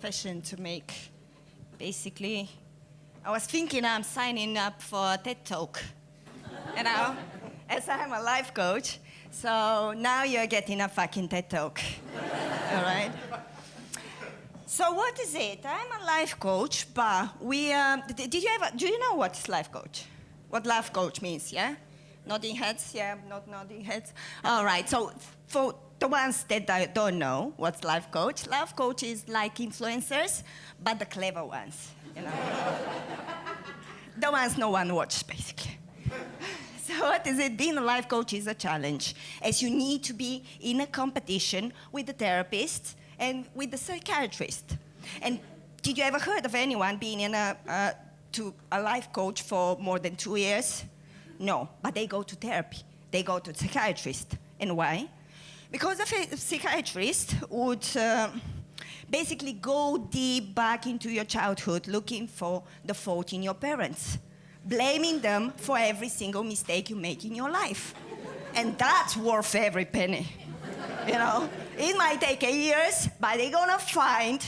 confession to make. Basically, I was thinking I'm signing up for a TED Talk, you know, as I'm a life coach. So now you're getting a fucking TED Talk, all right? So what is it? I'm a life coach, but do you know what's life coach? What life coach means, yeah? Nodding heads, yeah, not nodding heads. All right, so for the ones that don't know what's life coach is like influencers, but the clever ones, you know? The ones no one watches, basically. So what is it? Being a life coach is a challenge, as you need to be in a competition with the therapist and with the psychiatrist. And did you ever heard of anyone being in a life coach for more than 2 years? No, but they go to therapy. They go to a psychiatrist. And why? Because a psychiatrist would basically go deep back into your childhood looking for the fault in your parents, blaming them for every single mistake you make in your life. And that's worth every penny, you know? It might take years, but they're gonna find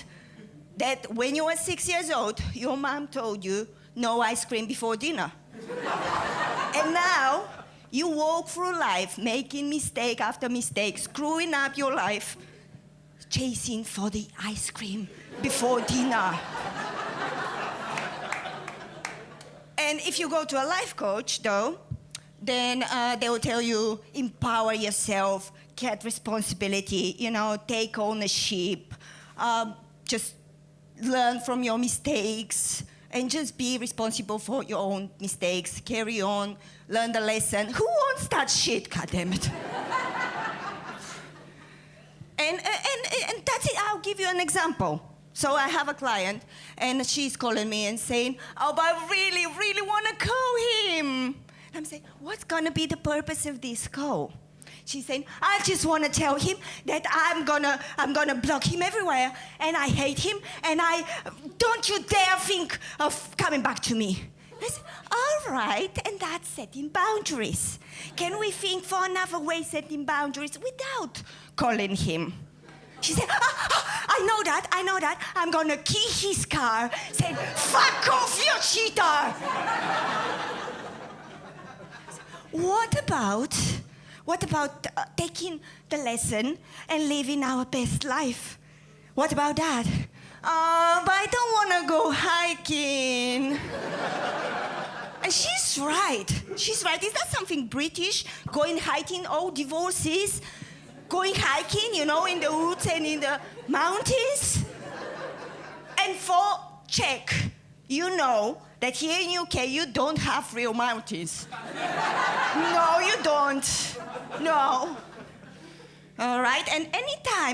that when you were 6 years old, your mom told you no ice cream before dinner. And now, you walk through life making mistake after mistake, screwing up your life, chasing for the ice cream before dinner. And if you go to a life coach, though, then they will tell you, empower yourself, get responsibility, you know, take ownership, just learn from your mistakes, and just be responsible for your own mistakes, carry on, learn the lesson. Who wants that shit, goddammit? and that's it, I'll give you an example. So I have a client, and she's calling me and saying, oh, but I really, really want to call him. And I'm saying, what's gonna be the purpose of this call? She's saying, I just want to tell him that I'm gonna block him everywhere, and I hate him, and don't you dare think of coming back to me. I said, all right, and that's setting boundaries. Can we think for another way setting boundaries without calling him? She said, I know that. I'm gonna key his car, saying, fuck off, you cheater! What about taking the lesson and living our best life? What about that? But I don't want to go hiking. And she's right. Is that something British? Going hiking, oh, divorces? Going hiking, you know, in the woods and in the mountains? And for check, you know that here in UK you don't have real mountains. No, you don't. No. All right, and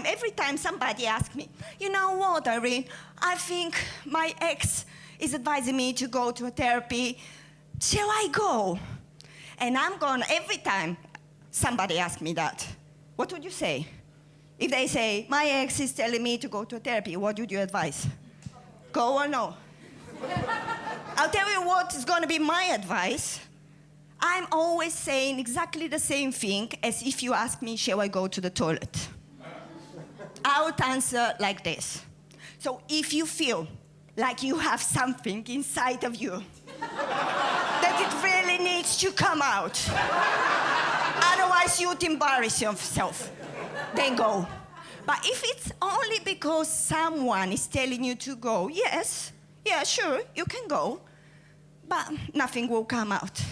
every time somebody asks me, you know what, Irene, I think my ex is advising me to go to a therapy. Shall I go? And every time somebody asks me that, what would you say? If they say, my ex is telling me to go to a therapy, what would you advise? Go or no? I'll tell you what is gonna be my advice. I'm always saying exactly the same thing as if you ask me, shall I go to the toilet? I would answer like this. So if you feel like you have something inside of you that it really needs to come out, otherwise you'd embarrass yourself, then go. But if it's only because someone is telling you to go, yes, yeah, sure, you can go, but nothing will come out.